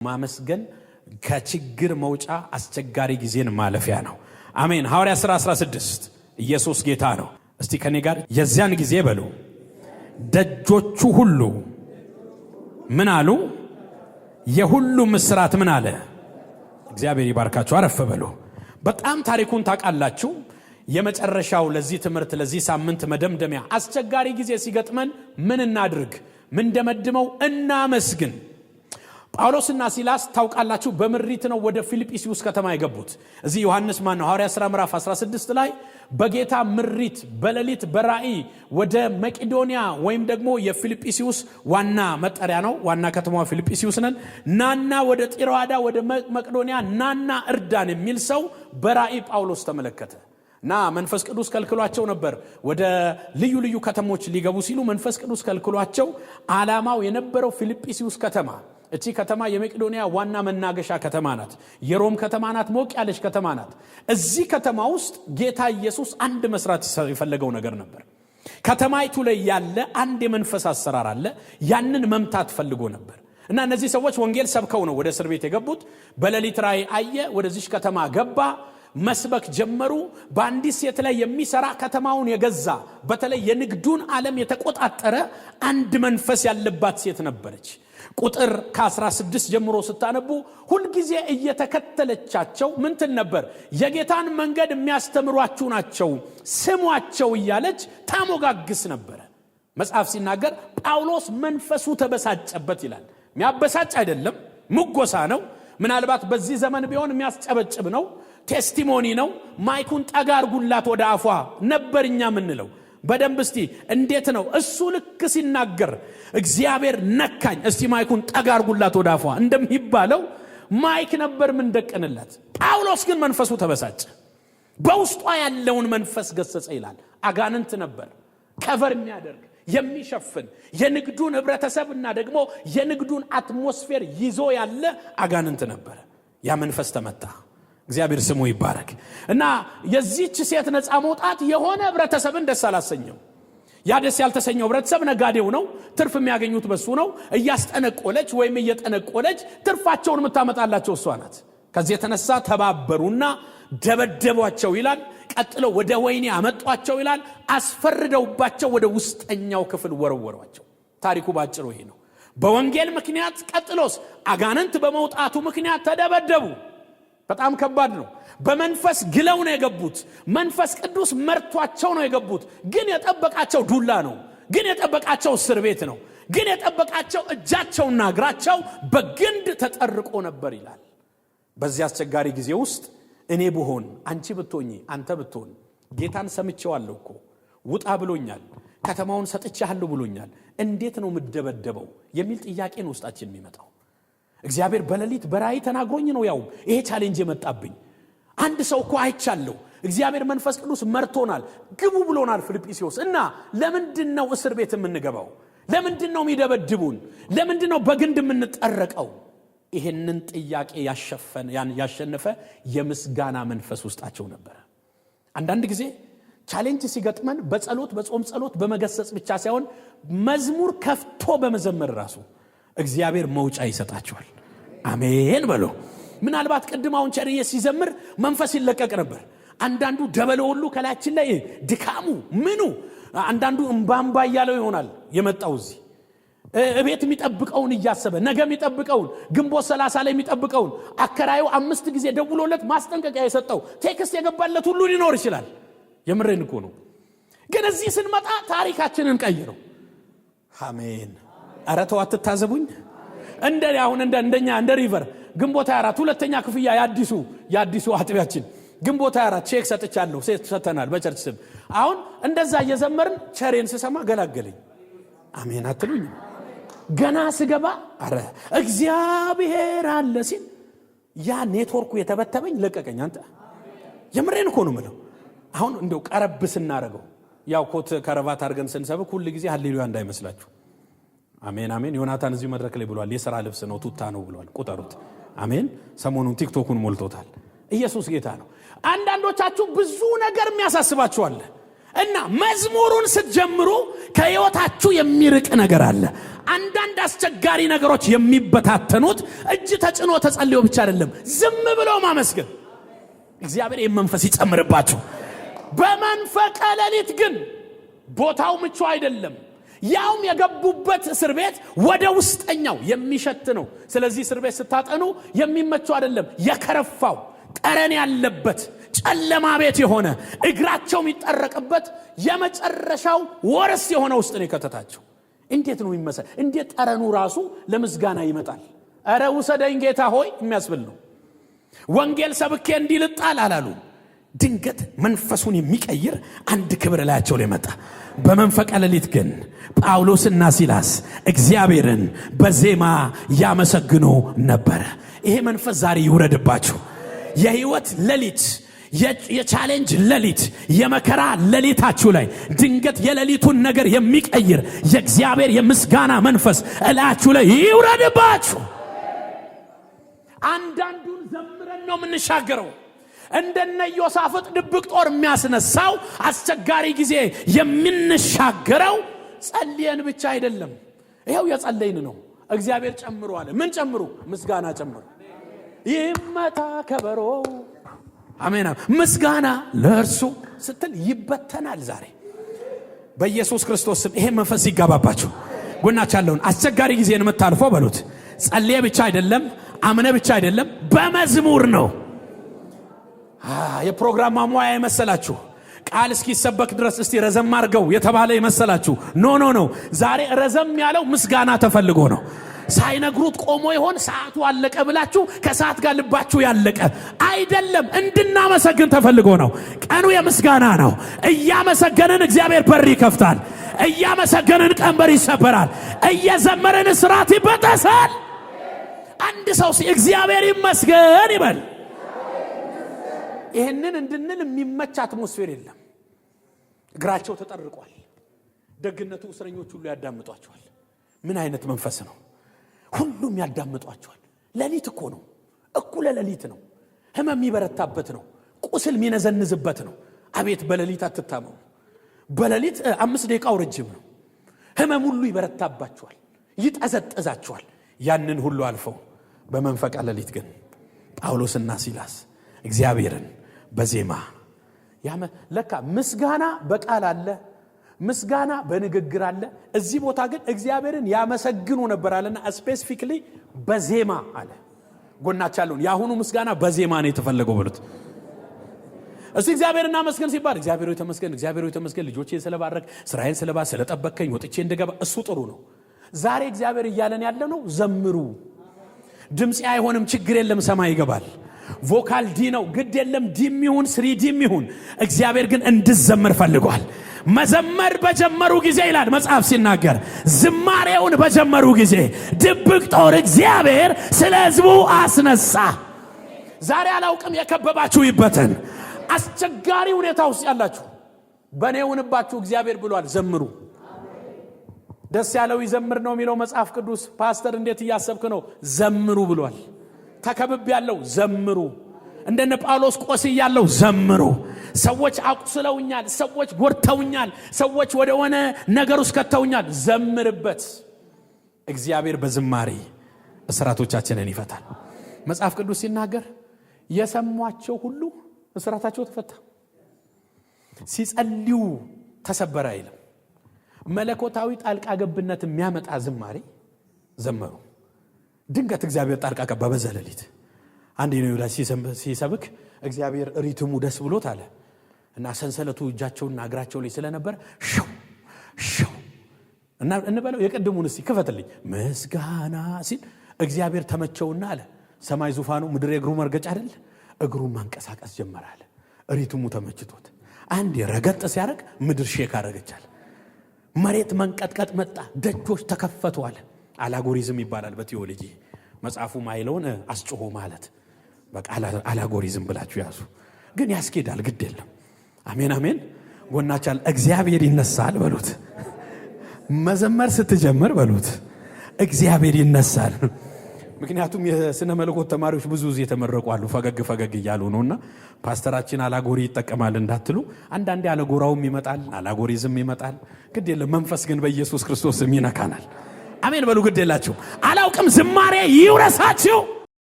ማመስገን ከችግር መውጫ አስቸጋሪ ጊዜን ማለፊያ ነው። አሜን። ሐዋርያ ሥራ 16 ኢየሱስ ጌታ ነው። እስቲ ከኔ ጋር የዚያን ጊዜ በሉ ደጆቹ ሁሉ ምን አሉ? የሁሉ ምስራት ምን አለ? እግዚአብሔር ይባርካችሁ። አረፍ በሉ። በጣም ታሪኩን ታውቃላችሁ። የመጨረሻው ለዚህ ትምህርት ለዚህ ሳምንት መደምደሚያ አስቸጋሪ ጊዜ ሲገጥመን ምን እናድርግ? ምን ደመድመው እናመስግን። ጳውሎስና ሲላስ ታውቃላችሁ በምሪት ነው ወደ ፊልጵስዩስ ከተማ የገቡት። እዚህ ዮሐንስ ማነው ሐዋርያ ሥራ ምዕራፍ 16 ላይ በጌታ ምሪት በሌሊት በራእይ ወደ መቄዶንያ ወይም ደግሞ የፊልጵስዩስ ዋና መጠሪያ ነው፣ ዋና ከተማዋ ፊልጵስዩስ ነን፣ ናና ወደ ጢሮአዳ ወደ መቄዶንያ ናና እርዳን የሚል ሰው በራእይ ጳውሎስ ተመለከተ። እና መንፈስ ቅዱስ ከልክሏቸው ነበር ወደ ልዩ ልዩ ከተሞች ሊገቡ ሲሉ መንፈስ ቅዱስ ከልክሏቸው ዓላማው የነበረው ፊልጵስዩስ ከተማ። እቺ ከተማ የመቄዶንያ ዋና መናገሻ ከተማ ናት። የሮም ከተማ ናት። ሞቅ ያለች ከተማ ናት። እዚህ ከተማ ውስጥ ጌታ ኢየሱስ አንድ መስራት የፈለገው ነገር ነበር። ከተማይቱ ላይ ያለ አንድ የመንፈስ አሰራር አለ። ያንን መምታት ፈልጎ ነበር። እና እነዚህ ሰዎች ወንጌል ሰብከው ነው ወደ እስር ቤት የገቡት። በሌሊት ራእይ አየ፣ ወደዚህ ከተማ ገባ፣ መስበክ ጀመሩ። በአንዲት ሴት ላይ የሚሰራ ከተማውን የገዛ በተለይ የንግዱን ዓለም የተቆጣጠረ አንድ መንፈስ ያለባት ሴት ነበረች። ቁጥር ከ16 ጀምሮ ስታነቡ ሁሉ ጊዜ እየተከተለቻቸው ምን ትል ነበር? የጌታን መንገድ የሚያስተምሯችሁ ናቸው፣ ስሟቸው እያለች ታሞጋግስ ነበር። መጽሐፍ ሲናገር ጳውሎስ መንፈሱ ተበሳጨበት ይላል። የሚያበሳጭ አይደለም፣ ምጎሳ ነው። ምናልባት በዚህ ዘመን ቢሆን የሚያስጨበጭብ ነው፣ ቴስቲሞኒ ነው። ማይኩን ጠጋርጉላት ወደ አፏ ነበርኛ ምንለው። በደንብ እስቲ እንዴት ነው እሱ ልክ ሲናገር እግዚአብሔር ነካኝ እስቲ ማይኩን ጠጋርጉላት ወደ አፏ እንደሚባለው ማይክ ነበር ምን ደቀንላት። ጳውሎስ ግን መንፈሱ ተበሳጨ፣ በውስጧ ያለውን መንፈስ ገሰጸ ይላል። አጋንንት ነበር ከቨር የሚያደርግ የሚሸፍን የንግዱን ህብረተሰብና ደግሞ የንግዱን አትሞስፌር ይዞ ያለ አጋንንት ነበር። ያ መንፈስ ተመታ። እግዚአብሔር ስሙ ይባረክ። እና የዚህች ሴት ነፃ መውጣት የሆነ ህብረተሰብን ደስ አላሰኘው። ያ ደስ ያልተሰኘው ህብረተሰብ ነጋዴው ነው፣ ትርፍ የሚያገኙት በሱ ነው። እያስጠነቆለች ወይም እየጠነቆለች ትርፋቸውን የምታመጣላቸው እሷ ናት። ከዚህ የተነሳ ተባበሩና ደበደቧቸው ይላል። ቀጥለው ወደ ወህኒ አመጧቸው ይላል። አስፈርደውባቸው ወደ ውስጠኛው ክፍል ወረወሯቸው። ታሪኩ ባጭሩ ይሄ ነው። በወንጌል ምክንያት ቀጥሎስ አጋንንት በመውጣቱ ምክንያት ተደበደቡ። በጣም ከባድ ነው። በመንፈስ ግለው ነው የገቡት። መንፈስ ቅዱስ መርቷቸው ነው የገቡት። ግን የጠበቃቸው ዱላ ነው። ግን የጠበቃቸው እስር ቤት ነው። ግን የጠበቃቸው እጃቸውና እግራቸው በግንድ ተጠርቆ ነበር ይላል። በዚህ አስቸጋሪ ጊዜ ውስጥ እኔ ብሆን፣ አንቺ ብትሆኚ፣ አንተ ብትሆን ጌታን ሰምቼዋለሁ እኮ ውጣ ብሎኛል፣ ከተማውን ሰጥቻለሁ ብሎኛል፣ እንዴት ነው የምደበደበው የሚል ጥያቄ ነው ውስጣችን የሚመጣው። እግዚአብሔር በሌሊት በራእይ ተናግሮኝ ነው ያው ይሄ ቻሌንጅ የመጣብኝ። አንድ ሰው እኮ አይቻለሁ፣ እግዚአብሔር መንፈስ ቅዱስ መርቶናል፣ ግቡ ብሎናል ፊልጵስዩስ። እና ለምንድነው እስር ቤት የምንገባው? ለምንድነው የሚደበድቡን? ለምንድነው በግንድ የምንጠረቀው? ይሄንን ጥያቄ ያሸነፈ የምስጋና መንፈስ ውስጣቸው ነበር። አንዳንድ ጊዜ ቻሌንጅ ሲገጥመን በጸሎት በጾም ጸሎት በመገሰጽ ብቻ ሳይሆን መዝሙር ከፍቶ በመዘመር ራሱ እግዚአብሔር መውጫ ይሰጣቸዋል። አሜን በሉ። ምናልባት ቅድማውን ቸርዬ ሲዘምር መንፈስ ይለቀቅ ነበር። አንዳንዱ ደበለ ሁሉ ከላያችን ላይ ድካሙ ምኑ፣ አንዳንዱ እንባንባ እያለው ይሆናል የመጣው እዚህ እቤት የሚጠብቀውን እያሰበ ነገ የሚጠብቀውን ግንቦት 30 ላይ የሚጠብቀውን አከራዩ 5 ጊዜ ደውሎለት ማስጠንቀቂያ የሰጠው ቴክስት የገባለት ሁሉ ሊኖር ይችላል። የምሬን እኮ ነው። ግን እዚህ ስንመጣ ታሪካችንን ቀይረው። አሜን። አረ ተው አትታዘቡኝ። አሁን እንደኛ እንደ ሪቨር ግንቦት 24 ሁለተኛ ክፍያ ያዲሱ አጥቢያችን ግንቦት 24 ቼክ ሰጥቻለሁ ሰተናል በቸርች ስም። አሁን እንደዛ እየዘመርን ቸሬን ስሰማ ገላገለኝ። አሜን አትሉኝ? ገና ስገባ አረ እግዚአብሔር አለ ሲል ያ ኔትወርኩ የተበተበኝ ለቀቀኝ። አንተ የምሬን እኮ ነው የምለው። አሁን እንደው ቀረብ ስናረገው ያው ኮት ከረባት አድርገን ስንሰብክ ሁሉ ጊዜ ሃሌሉያ እንዳይመስላችሁ። አሜን አሜን። ዮናታን እዚህ መድረክ ላይ ብሏል፣ የሥራ ልብስ ነው ቱታ ነው ብሏል። ቁጠሩት። አሜን። ሰሞኑን ቲክቶኩን ሞልቶታል። ኢየሱስ ጌታ ነው። አንዳንዶቻችሁ ብዙ ነገር የሚያሳስባችሁ አለ። እና መዝሙሩን ስትጀምሩ ከህይወታችሁ የሚርቅ ነገር አለ። አንዳንድ አስቸጋሪ ነገሮች የሚበታተኑት እጅ ተጭኖ ተጸልዮ ብቻ አይደለም፣ ዝም ብሎ ማመስገን። እግዚአብሔር የመንፈስ ይጨምርባችሁ። በመንፈቀ ሌሊት ግን ቦታው ምቹ አይደለም። ያውም የገቡበት እስር ቤት ወደ ውስጠኛው የሚሸት ነው። ስለዚህ እስር ቤት ስታጠኑ የሚመቸው አይደለም። የከረፋው ጠረን ያለበት ጨለማ ቤት የሆነ እግራቸው የሚጠረቅበት የመጨረሻው ወርስ የሆነ ውስጥ ነው የከተታቸው። እንዴት ነው የሚመሰል? እንዴት ጠረኑ ራሱ ለምስጋና ይመጣል። አረ ውሰደኝ ጌታ ሆይ የሚያስብል ነው። ወንጌል ሰብኬ እንዲልጣል አላሉ። ድንገት መንፈሱን የሚቀይር አንድ ክብር ላያቸው ላይ መጣ። በመንፈቀ ሌሊት ግን ጳውሎስና ሲላስ እግዚአብሔርን በዜማ ያመሰግኑ ነበር። ይሄ መንፈስ ዛሬ ይውረድባችሁ። የህይወት ሌሊት፣ የቻሌንጅ ሌሊት፣ የመከራ ሌሊታችሁ ላይ ድንገት የሌሊቱን ነገር የሚቀይር የእግዚአብሔር የምስጋና መንፈስ እላችሁ ላይ ይውረድባችሁ። አንዳንዱን ዘምረን ነው የምንሻገረው። እንደነ ዮሳፍጥ ድብቅ ጦር የሚያስነሳው አስቸጋሪ ጊዜ የምንሻገረው ጸልየን ብቻ አይደለም። ይሄው የጸለይን ነው። እግዚአብሔር ጨምሮ አለ። ምን ጨምሩ? ምስጋና ጨምሩ። ይመታ ከበሮ። አሜን። ምስጋና ለእርሱ ስትል ይበተናል። ዛሬ በኢየሱስ ክርስቶስ ስም ይሄ መንፈስ ይጋባባችሁ። ጎናችሁ ያለውን አስቸጋሪ ጊዜን የምታልፈው በሉት፣ ጸልየ ብቻ አይደለም፣ አምነ ብቻ አይደለም፣ በመዝሙር ነው። የፕሮግራም ማሟያ የመሰላችሁ ቃል እስኪሰበክ ድረስ እስቲ ረዘም አድርገው የተባለ የመሰላችሁ ኖ ዛሬ ረዘም ያለው ምስጋና ተፈልጎ ነው። ሳይነግሩት ቆሞ ይሆን ሰዓቱ አለቀ ብላችሁ ከሰዓት ጋር ልባችሁ ያለቀ አይደለም። እንድናመሰግን ተፈልጎ ነው። ቀኑ የምስጋና ነው። እያመሰገንን እግዚአብሔር በር ይከፍታል። እያመሰገንን ቀንበር ይሰበራል። እየዘመርን እስራት ይበጠሳል። አንድ ሰው እግዚአብሔር ይመስገን ይበል። ይሄንን እንድንል የሚመች አትሞስፌር የለም። እግራቸው ተጠርቋል። ደግነቱ እስረኞች ሁሉ ያዳምጧቸዋል። ምን አይነት መንፈስ ነው? ሁሉም ያዳምጧቸዋል። ሌሊት እኮ ነው፣ እኩለ ሌሊት ነው። ህመም የሚበረታበት ነው። ቁስል የሚነዘንዝበት ነው። አቤት በሌሊት አትታመሙ። በሌሊት 5 ደቂቃው ረጅም ነው። ህመም ሁሉ ይበረታባቸዋል፣ ይጠዘጠዛቸዋል። ያንን ሁሉ አልፈው በመንፈቀ ሌሊት ግን ጳውሎስና ሲላስ እግዚአብሔርን በዜማ ለካ ምስጋና በቃል አለ፣ ምስጋና በንግግር አለ። እዚህ ቦታ ግን እግዚአብሔርን ያመሰግኑ ነበር አለና ስፔሲፊክሊ በዜማ አለ። ጎናቻለውን ያሁኑ ምስጋና በዜማ ነው የተፈለገው ብሉት። እስቲ እግዚአብሔርና መስገን ሲባል እግዚአብሔር ሆይ ተመስገን፣ እግዚአብሔር ሆይ ተመስገን፣ ልጆቼን ስለባረክ፣ ስራዬን ስለጠበከኝ፣ ወጥቼ እንደገባ እሱ ጥሩ ነው። ዛሬ እግዚአብሔር እያለን ያለ ነው ዘምሩ። ድምጽ አይሆንም ችግር የለም፣ ሰማይ ይገባል። ቮካል ዲ ነው ግድ የለም፣ ዲም ይሁን 3ዲም ይሁን፣ እግዚአብሔር ግን እንድዘምር ፈልጓል። መዘመር በጀመሩ ጊዜ ይላል መጽሐፍ ሲናገር፣ ዝማሬውን በጀመሩ ጊዜ ድብቅ ጦር እግዚአብሔር ስለ ሕዝቡ አስነሳ። ዛሬ አላውቅም የከበባችሁ ይበተን። አስቸጋሪ ሁኔታ ውስጥ ያላችሁ በእኔ ሆንባችሁ እግዚአብሔር ብሏል ዘምሩ። ደስ ያለው ይዘምር ነው የሚለው መጽሐፍ ቅዱስ። ፓስተር እንዴት እያሰብክ ነው? ዘምሩ ብሏል። ተከብብ ያለው ዘምሩ። እንደነ ጳውሎስ ቆስይ ያለው ዘምሩ። ሰዎች አቁስለውኛል፣ ሰዎች ጎርተውኛል፣ ሰዎች ወደ ሆነ ነገር ውስጥ ከተውኛል፣ ዘምርበት። እግዚአብሔር በዝማሬ እስራቶቻችንን ይፈታል። መጽሐፍ ቅዱስ ሲናገር የሰሟቸው ሁሉ እስራታቸው ተፈታ። ሲጸልዩ ተሰበረ አይልም። መለኮታዊ ጣልቃ ገብነት የሚያመጣ ዝማሬ ዘመሩ። ድንገት እግዚአብሔር ጣልቃ ገባ በዘለሊት። አንድ ይሁዳ ሲሰብክ እግዚአብሔር ሪትሙ ደስ ብሎት አለ እና ሰንሰለቱ እጃቸውና እግራቸው ላይ ስለነበር ሸው እና እንበለው የቀድሙን እስቲ ክፈትልኝ ምስጋና ሲል እግዚአብሔር ተመቸውና አለ ሰማይ ዙፋኑ ምድር የእግሩ መርገጫ አይደል? እግሩን ማንቀሳቀስ ጀመረ አለ። ሪትሙ ተመችቶት አንድ ረገጥ ሲያረግ ምድር ሼክ አረገቻል። መሬት መንቀጥቀጥ መጣ። ደጆች ተከፈቱ አለ። አላጎሪዝም ይባላል በቲዮሎጂ መጽሐፉ ማይለውን አስጮሆ ማለት በቃ አላጎሪዝም ብላችሁ ያዙ። ግን ያስኬዳል፣ ግድ የለም። አሜን አሜን። ጎናቻል እግዚአብሔር ይነሳል በሉት። መዘመር ስትጀምር በሉት እግዚአብሔር ይነሳል። ምክንያቱም የስነ መለኮት ተማሪዎች ብዙ ጊዜ ተመረቁ አሉ ፈገግ እያሉ ነውና ፓስተራችን አላጎሪ ይጠቀማል እንዳትሉ አንዳንዴ አላጎራውም ይመጣል አላጎሪዝም ይመጣል ግድ የለም መንፈስ ግን በኢየሱስ ክርስቶስ ይነካናል አሜን በሉ ግድ የላችሁ አላውቅም ዝማሬ ይውረሳችሁ